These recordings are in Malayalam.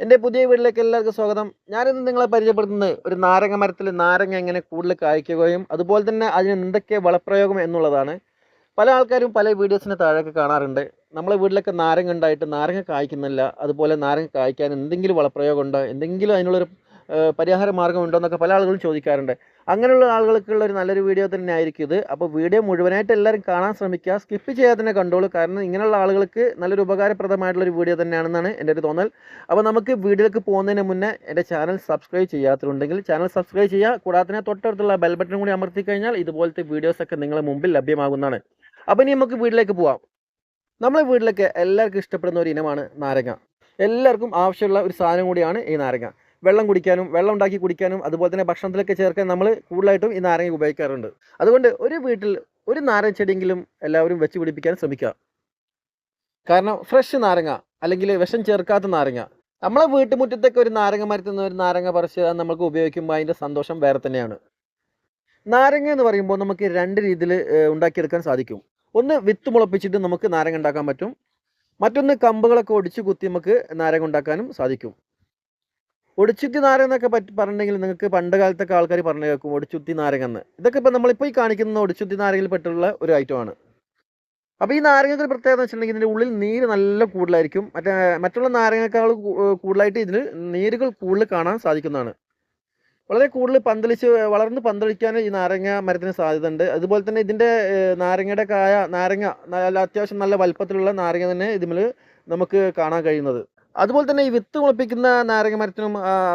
എൻ്റെ പുതിയ വീട്ടിലേക്ക് എല്ലാവർക്കും സ്വാഗതം. ഞാനിന്ന് നിങ്ങളെ പരിചയപ്പെടുത്തുന്നത് ഒരു നാരങ്ങ മരത്തിൽ നാരങ്ങ എങ്ങനെ കൂടുതൽ കായ്ക്കുകയും അതുപോലെ തന്നെ അതിന് എന്തൊക്കെ വളപ്രയോഗം എന്നുള്ളതാണ്. പല ആൾക്കാരും പല വീഡിയോസിന് താഴെയൊക്കെ കാണാറുണ്ട്. നമ്മളെ വീട്ടിലൊക്കെ നാരങ്ങ ഉണ്ടായിട്ട് നാരങ്ങ കായ്ക്കുന്നില്ല, അതുപോലെ നാരങ്ങ കായ്ക്കാൻ എന്തെങ്കിലും വളപ്രയോഗം ഉണ്ടോ, എന്തെങ്കിലും അതിനുള്ളൊരു പരിഹാര മാർഗ്ഗം ഉണ്ടോ എന്നൊക്കെ പല ആളുകളും ചോദിക്കാറുണ്ട്. അങ്ങനെയുള്ള ആളുകൾക്കുള്ള ഒരു നല്ലൊരു വീഡിയോ തന്നെ ആയിരിക്കും ഇത്. അപ്പോൾ വീഡിയോ മുഴുവനായിട്ട് എല്ലാവരും കാണാൻ ശ്രമിക്കുക, സ്കിപ്പ് ചെയ്യാതെ തന്നെ കണ്ടോളൂ. കാരണം ഇങ്ങനെയുള്ള ആളുകൾക്ക് നല്ലൊരു ഉപകാരപ്രദമായിട്ടുള്ളൊരു വീഡിയോ തന്നെയാണെന്നാണ് എൻ്റെ ഒരു തോന്നൽ. അപ്പോൾ നമുക്ക് വീഡിയോയിലേക്ക് പോകുന്നതിന് മുന്നേ എൻ്റെ ചാനൽ സബ്സ്ക്രൈബ് ചെയ്യാത്തതുണ്ടെങ്കിൽ ചാനൽ സബ്സ്ക്രൈബ് ചെയ്യുക. കൂടാതെ തന്നെ തൊട്ടടുത്തുള്ള ബെൽ ബട്ടൺ കൂടി അമർത്തി കഴിഞ്ഞാൽ ഇതുപോലത്തെ വീഡിയോസൊക്കെ നിങ്ങളുടെ മുമ്പിൽ ലഭ്യമാകുന്നതാണ്. അപ്പോൾ ഇനി നമുക്ക് വീട്ടിലേക്ക് പോവാം. നമ്മളെ വീട്ടിലൊക്കെ എല്ലാവർക്കും ഇഷ്ടപ്പെടുന്ന ഒരു ഇനമാണ് നാരങ്ങ. എല്ലാവർക്കും ആവശ്യമുള്ള ഒരു സാധനം കൂടിയാണ് ഈ നാരങ്ങ. വെള്ളം കുടിക്കാനും വെള്ളം ഉണ്ടാക്കി കുടിക്കാനും അതുപോലെ തന്നെ ഭക്ഷണത്തിലൊക്കെ ചേർക്കാൻ നമ്മൾ കൂടുതലായിട്ടും ഈ നാരങ്ങ ഉപയോഗിക്കാറുണ്ട്. അതുകൊണ്ട് ഒരു വീട്ടിൽ ഒരു നാരങ്ങ ചെടിയെങ്കിലും എല്ലാവരും വെച്ച് പിടിപ്പിക്കാൻ ശ്രമിക്കുക. കാരണം ഫ്രഷ് നാരങ്ങ അല്ലെങ്കിൽ വിഷം ചേർക്കാത്ത നാരങ്ങ, നമ്മളെ വീട്ടുമുറ്റത്തൊക്കെ ഒരു നാരങ്ങ മരത്തിൽ നിന്ന് ഒരു നാരങ്ങ പറിച്ച് അത് നമുക്ക് ഉപയോഗിക്കുമ്പോൾ അതിൻ്റെ സന്തോഷം വേറെ തന്നെയാണ്. നാരങ്ങ എന്ന് പറയുമ്പോൾ നമുക്ക് രണ്ട് രീതിയിൽ ഉണ്ടാക്കിയെടുക്കാൻ സാധിക്കും. ഒന്ന് വിത്ത് മുളപ്പിച്ചിട്ട് നമുക്ക് നാരങ്ങ ഉണ്ടാക്കാൻ പറ്റും. മറ്റൊന്ന് കമ്പുകളൊക്കെ ഒടിച്ച് കുത്തി നമുക്ക് നാരങ്ങ ഉണ്ടാക്കാനും സാധിക്കും. ഒടിച്ചുത്തി നാരങ്ങ എന്നൊക്കെ പറഞ്ഞിട്ടുണ്ടെങ്കിൽ നിങ്ങൾക്ക് പണ്ട് കാലത്തൊക്കെ ആൾക്കാർ പറഞ്ഞു കേൾക്കും ഒടിച്ചുത്തി നാരങ്ങ എന്ന്. ഇതൊക്കെ ഇപ്പോൾ നമ്മളിപ്പോൾ ഈ കാണിക്കുന്ന ഒടിച്ചുത്തി നാരങ്ങയിൽ പെട്ടുള്ള ഒരു ഐറ്റമാണ്. അപ്പോൾ ഈ നാരങ്ങയ്ക്ക് ഒരു പ്രത്യേകത എന്ന് വെച്ചിട്ടുണ്ടെങ്കിൽ ഇതിൻ്റെ ഉള്ളിൽ നീര് നല്ല കൂടുതലായിരിക്കും. മറ്റുള്ള നാരങ്ങയേക്കാൾ കൂടുതലായിട്ട് ഇതിന് നീരുകൾ കൂടുതൽ കാണാൻ സാധിക്കുന്നതാണ്. വളരെ കൂടുതൽ വളർന്ന് പന്തലിക്കാൻ ഈ നാരങ്ങ മരത്തിന് സാധ്യതയുണ്ട്. അതുപോലെ തന്നെ ഇതിൻ്റെ നാരങ്ങയുടെ നാരങ്ങ നല്ല അത്യാവശ്യം നല്ല വലുപ്പത്തിലുള്ള നാരങ്ങ തന്നെ ഇതിൽ നമുക്ക് കാണാൻ കഴിയുന്നത്. അതുപോലെ തന്നെ ഈ വിത്ത് മുളപ്പിക്കുന്ന നാരങ്ങ മരത്തിനും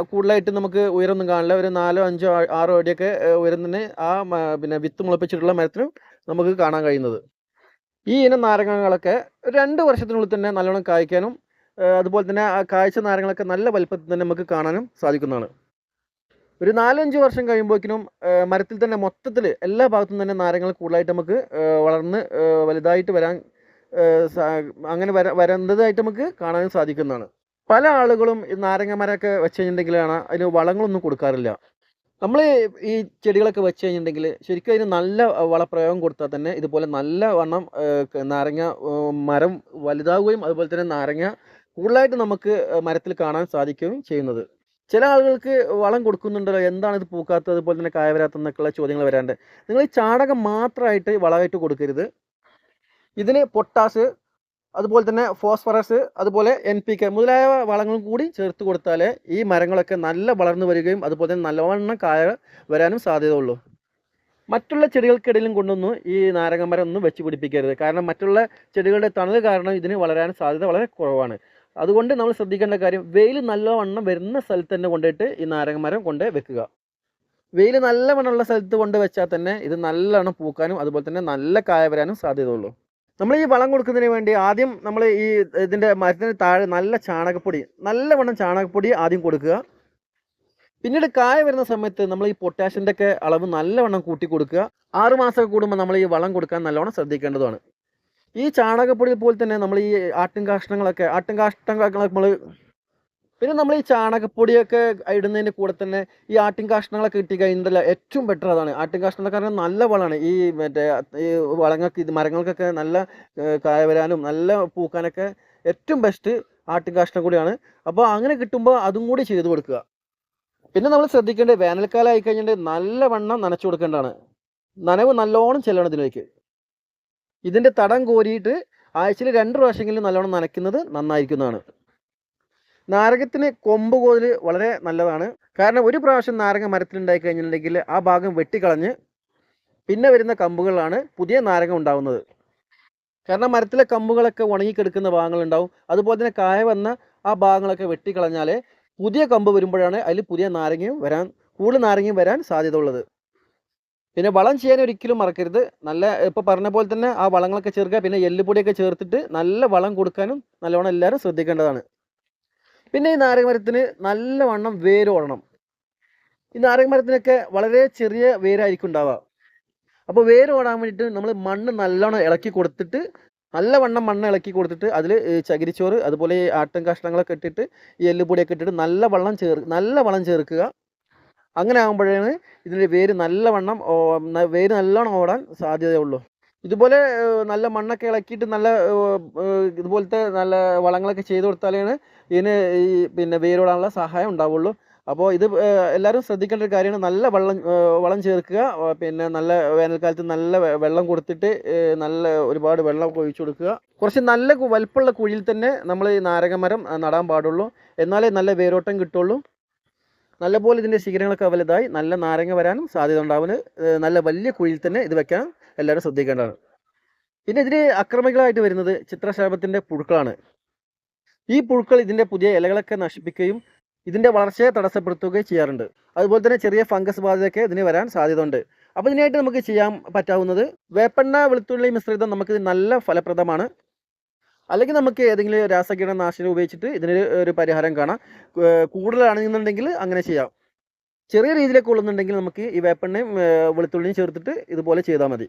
കൂടുതലായിട്ട് നമുക്ക് ഉയരമൊന്നും കാണില്ല. ഒരു 4, 5, 6 അടിയൊക്കെ ഉയരം തന്നെ പിന്നെ വിത്ത് മുളപ്പിച്ചിട്ടുള്ള മരത്തിനും നമുക്ക് കാണാൻ കഴിയുന്നത്. ഈ ഇനം നാരങ്ങകളൊക്കെ 2 വർഷത്തിനുള്ളിൽ തന്നെ നല്ലോണം കായ്ക്കാനും അതുപോലെ തന്നെ ആ കായ്ച്ച നാരങ്ങളൊക്കെ നല്ല വലുപ്പത്തിൽ തന്നെ നമുക്ക് കാണാനും സാധിക്കുന്നതാണ്. ഒരു 4-5 വർഷം കഴിയുമ്പോഴേക്കിനും മരത്തിൽ തന്നെ മൊത്തത്തിൽ എല്ലാ ഭാഗത്തും തന്നെ നാരങ്ങൾ കൂടുതലായിട്ട് നമുക്ക് വളർന്ന് വലുതായിട്ട് വരാൻ അങ്ങനെ വരുന്നതായിട്ട് നമുക്ക് കാണാനും സാധിക്കുന്നതാണ്. പല ആളുകളും ഈ നാരങ്ങ മരമൊക്കെ വെച്ച് കഴിഞ്ഞിട്ടുണ്ടെങ്കിലാണ് അതിന് വളങ്ങളൊന്നും കൊടുക്കാറില്ല. നമ്മൾ ഈ ചെടികളൊക്കെ വെച്ച് കഴിഞ്ഞിട്ടുണ്ടെങ്കിൽ ശരിക്കും അതിന് നല്ല വളപ്രയോഗം കൊടുത്താൽ തന്നെ ഇതുപോലെ നല്ല വണ്ണം നാരങ്ങ മരം വലുതാവുകയും അതുപോലെ തന്നെ നാരങ്ങ കൂടുതലായിട്ട് നമുക്ക് മരത്തിൽ കാണാൻ സാധിക്കുകയും ചെയ്യുന്നത്. ചില ആളുകൾക്ക് വളം കൊടുക്കുന്നുണ്ടല്ലോ, എന്താണ് ഇത് പൂക്കാത്തത്, അതുപോലെ തന്നെ കായ വരാത്തതെന്നൊക്കെയുള്ള ചോദ്യങ്ങൾ വരാറുണ്ട്. നിങ്ങൾ ഈ ചാണകം മാത്രമായിട്ട് വളമായിട്ട് കൊടുക്കരുത്. ഇതിന് പൊട്ടാഷ്, അതുപോലെ തന്നെ ഫോസ്ഫറസ്, അതുപോലെ NPK മുതലായ വളങ്ങളും കൂടി ചേർത്ത് കൊടുത്താൽ ഈ മരങ്ങളൊക്കെ നല്ല വളർന്നു വരികയും അതുപോലെ തന്നെ നല്ലവണ്ണം കായ വരാനും സാധ്യതയുള്ളൂ. മറ്റുള്ള ചെടികൾക്കിടയിലും കൊണ്ടൊന്നും ഈ നാരങ്ങ മരം ഒന്നും വെച്ച് പിടിപ്പിക്കരുത്. കാരണം മറ്റുള്ള ചെടികളുടെ തണൽ കാരണം ഇതിന് വളരാൻ സാധ്യത വളരെ കുറവാണ്. അതുകൊണ്ട് നമ്മൾ ശ്രദ്ധിക്കേണ്ട കാര്യം, വെയിൽ നല്ലവണ്ണം വരുന്ന സ്ഥലത്ത് തന്നെ കൊണ്ടുപോയിട്ട് ഈ നാരങ്ങ മരം കൊണ്ട് വെക്കുക. വെയിൽ നല്ലവണ്ണമുള്ള സ്ഥലത്ത് കൊണ്ട് വെച്ചാൽ തന്നെ ഇത് നല്ലവണ്ണം പൂക്കാനും അതുപോലെ തന്നെ നല്ല കായ വരാനും സാധ്യതയുള്ളൂ. നമ്മൾ ഈ വളം കൊടുക്കുന്നതിന് വേണ്ടി ആദ്യം നമ്മൾ ഇതിൻ്റെ മരത്തിന് താഴെ നല്ലവണ്ണം ചാണകപ്പൊടി ആദ്യം കൊടുക്കുക. പിന്നീട് കായ വരുന്ന സമയത്ത് നമ്മൾ ഈ പൊട്ടാഷ്യൻ്റെ ഒക്കെ അളവ് നല്ലവണ്ണം കൂട്ടി കൊടുക്കുക. 6 മാസമൊക്കെ കൂടുമ്പോൾ നമ്മൾ ഈ വളം കൊടുക്കാൻ നല്ലവണ്ണം ശ്രദ്ധിക്കേണ്ടതാണ്. ഈ ചാണകപ്പൊടി പോലെ തന്നെ നമ്മൾ ഈ ആട്ടിൻ കാഷ്ടങ്ങളൊക്കെ നമ്മൾ പിന്നെ നമ്മൾ ഈ ചാണകപ്പൊടിയൊക്കെ ഇടുന്നതിൻ്റെ കൂടെ തന്നെ ഈ ആട്ടിൻ കാഷ്ടങ്ങളൊക്കെ കിട്ടി കഴിഞ്ഞാൽ ഏറ്റവും ബെറ്റർ അതാണ്. ആട്ടിൻ കാഷ്ടങ്ങൾ കാരണം നല്ല വളമാണ്. ഈ ഈ മരങ്ങൾക്കൊക്കെ നല്ല കായ വരാനും നല്ല പൂക്കാനൊക്കെ ഏറ്റവും ബെസ്റ്റ് ആട്ടിൻ കാഷ്ടം കൂടിയാണ്. അപ്പോൾ അങ്ങനെ കിട്ടുമ്പോൾ അതും കൂടി ചെയ്ത് കൊടുക്കുക. പിന്നെ നമ്മൾ ശ്രദ്ധിക്കേണ്ടത്, വേനൽക്കാലം ആയി കഴിഞ്ഞിട്ട് നല്ലവണ്ണം നനച്ചു കൊടുക്കേണ്ടതാണ്. നനവ് നല്ലോണം ചെല്ലണം ഇതിലേക്ക്. ഇതിൻ്റെ തടം കോരിയിട്ട് ആഴ്ചയിൽ 2 പ്രാവശ്യമെങ്കിലും നല്ലോണം നനയ്ക്കുന്നത് നന്നായിരിക്കുന്നതാണ്. നാരകത്തിന് കൊമ്പ് കോതൽ വളരെ നല്ലതാണ്. കാരണം ഒരു പ്രാവശ്യം നാരങ്ങ മരത്തിലുണ്ടായി കഴിഞ്ഞിട്ടുണ്ടെങ്കിൽ ആ ഭാഗം വെട്ടിക്കളഞ്ഞ് പിന്നെ വരുന്ന കമ്പുകളാണ് പുതിയ നാരങ്ങ ഉണ്ടാവുന്നത്. കാരണം മരത്തിലെ കമ്പുകളൊക്കെ ഉണങ്ങിക്കെടുക്കുന്ന ഭാഗങ്ങളുണ്ടാവും. അതുപോലെ തന്നെ കായ വന്ന ആ ഭാഗങ്ങളൊക്കെ വെട്ടിക്കളഞ്ഞാൽ പുതിയ കമ്പ് വരുമ്പോഴാണ് അതിൽ പുതിയ കൂടുതൽ നാരങ്ങയും വരാൻ സാധ്യത ഉള്ളത്. പിന്നെ വളം ചെയ്യാൻ ഒരിക്കലും മറക്കരുത്. ഇപ്പോൾ പറഞ്ഞ പോലെ തന്നെ ആ വളങ്ങളൊക്കെ ചേർക്കുക. പിന്നെ എല്ലുപൊടിയൊക്കെ ചേർത്തിട്ട് നല്ല വളം കൊടുക്കാനും നല്ലവണ്ണം എല്ലാവരും ശ്രദ്ധിക്കേണ്ടതാണ്. പിന്നെ ഈ നാരങ്ങ മരത്തിന് നല്ലവണ്ണം വേരോടണം. ഈ നാരങ്ങ മരത്തിനൊക്കെ വളരെ ചെറിയ വേരായിരിക്കും ഉണ്ടാവുക. അപ്പോൾ വേരോടാൻ വേണ്ടിയിട്ട് നമ്മൾ നല്ലവണ്ണം ഇളക്കി കൊടുത്തിട്ട് മണ്ണ് ഇളക്കി കൊടുത്തിട്ട് അതിൽ ചകിരിച്ചോറ് അതുപോലെ ഈ ആട്ടിൻ കഷ്ണങ്ങളൊക്കെ ഇട്ടിട്ട് ഈ എല്ലുപൊടിയൊക്കെ ഇട്ടിട്ട് നല്ല വളം ചേർക്കുക. അങ്ങനെ ആകുമ്പോഴാണ് ഇതിൻ്റെ വേര് നല്ലവണ്ണം ഓടാൻ സാധ്യതയുള്ളൂ. ഇതുപോലെ നല്ല മണ്ണൊക്കെ ഇളക്കിയിട്ട് നല്ല ഇതുപോലത്തെ നല്ല വളങ്ങളൊക്കെ ചെയ്ത് കൊടുത്താലാണ് ഇതിന് ഈ പിന്നെ വേരോടാനുള്ള സഹായം ഉണ്ടാവുള്ളൂ. അപ്പോൾ ഇത് എല്ലാവരും ശ്രദ്ധിക്കേണ്ട ഒരു കാര്യമാണ്. നല്ല വളം ചേർക്കുക. പിന്നെ നല്ല വേനൽക്കാലത്ത് നല്ല വെള്ളം കൊടുത്തിട്ട് നല്ല ഒരുപാട് വെള്ളം ഒഴിച്ചു കൊടുക്കുക. കുറച്ച് നല്ല വലിപ്പമുള്ള കുഴിയിൽ തന്നെ നമ്മൾ ഈ നാരങ്ങ മരം നടാൻ പാടുള്ളൂ. എന്നാലേ നല്ല വേരോട്ടം കിട്ടുള്ളൂ. നല്ലപോലെ ഇതിൻ്റെ ശിഖരങ്ങളൊക്കെ വലുതായി നല്ല നാരങ്ങ വരാനും സാധ്യത ഉണ്ടാവുന്നത് നല്ല വലിയ കുഴിയിൽ തന്നെ ഇത് വെക്കാൻ എല്ലാവരും ശ്രദ്ധിക്കേണ്ടതാണ്. പിന്നെ ഇതിന് അക്രമികളായിട്ട് വരുന്നത് ചിത്രശലഭത്തിൻ്റെ പുഴുക്കളാണ്. ഈ പുഴുക്കൾ ഇതിൻ്റെ പുതിയ ഇലകളൊക്കെ നശിപ്പിക്കുകയും ഇതിൻ്റെ വളർച്ചയെ തടസ്സപ്പെടുത്തുകയും ചെയ്യാറുണ്ട്. അതുപോലെ തന്നെ ചെറിയ ഫംഗസ് ബാധയൊക്കെ ഇതിന് വരാൻ സാധ്യത ഉണ്ട്. അപ്പോൾ ഇതിനായിട്ട് നമുക്ക് ചെയ്യാൻ പറ്റാവുന്നത് വേപ്പെണ്ണ വെളുത്തുള്ളി മിശ്രിതം നമുക്ക് നല്ല ഫലപ്രദമാണ്. അല്ലെങ്കിൽ നമുക്ക് ഏതെങ്കിലും രാസകീടനാശിനി ഉപയോഗിച്ചിട്ട് ഇതിന് ഒരു പരിഹാരം കാണാം. കൂടുതലാണെന്നുണ്ടെങ്കിൽ അങ്ങനെ ചെയ്യാം. ചെറിയ രീതിയിലൊക്കെ ഉള്ളുന്നുണ്ടെങ്കിൽ നമുക്ക് ഈ വേപ്പെണ്ണയും വെളുത്തുള്ളിയും ചേർത്തിട്ട് ഇതുപോലെ ചെയ്താൽ മതി.